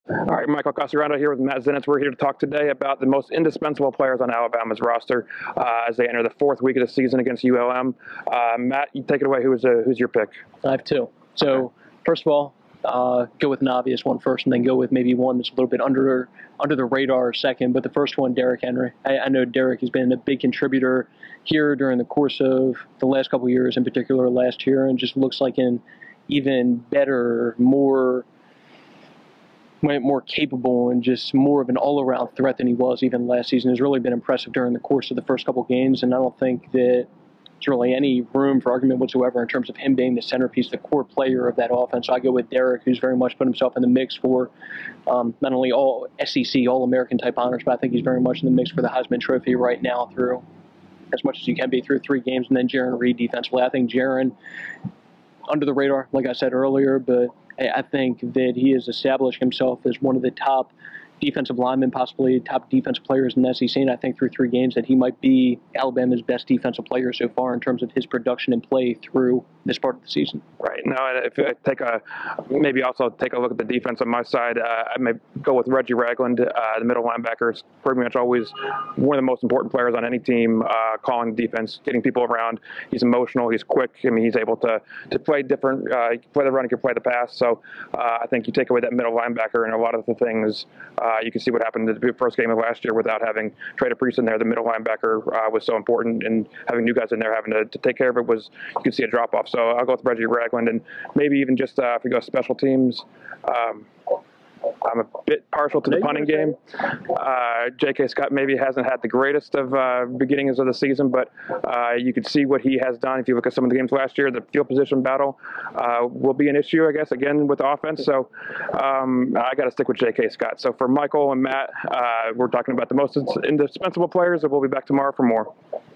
All right, Michael Casagrande here with Matt Zenitz. We're here to talk today about the most indispensable players on Alabama's roster as they enter the fourth week of the season against ULM. Matt, you take it away. Who's your pick? I have two. So, first of all, go with an obvious one first, and then go with maybe one that's a little bit under the radar second. But the first one, Derrick Henry. I know Derrick has been a big contributor here during the course of the last couple of years, in particular last year, and just looks like an even better, more capable and just more of an all-around threat than he was even last season. Has really been impressive during the course of the first couple games, and I don't think that there's really any room for argument whatsoever in terms of him being the centerpiece, the core player of that offense. So I go with Derrick, who's very much put himself in the mix for not only all SEC, all-American type honors, but I think he's very much in the mix for the Heisman Trophy right now through as much as you can be through 3 games, and then Jarran Reed defensively. I think Jarran, under the radar, like I said earlier, but I think that he has established himself as one of the top defensive linemen, possibly top defensive players in the SEC, and I think through 3 games that he might be Alabama's best defensive player so far in terms of his production and play through this part of the season. Right. Now, if I maybe also take a look at the defense on my side, I may go with Reggie Ragland, the middle linebacker. Is pretty much always one of the most important players on any team, calling the defense, getting people around. He's emotional. He's quick. I mean, he's able to play different. He can play the run. He can play the pass. So I think you take away that middle linebacker, and a lot of the things you can see what happened in the first game of last year without having Trey Priest in there. The middle linebacker was so important, and having new guys in there having to take care of it was, you could see a drop off. So I'll go with Reggie Ragland, and maybe even just if we go special teams, I'm a bit partial to the punting game. J.K. Scott maybe hasn't had the greatest of beginnings of the season, but you could see what he has done. If you look at some of the games last year, the field position battle will be an issue, I guess, again with offense. So I got to stick with J.K. Scott. So for Michael and Matt, we're talking about the most indispensable players, and we'll be back tomorrow for more.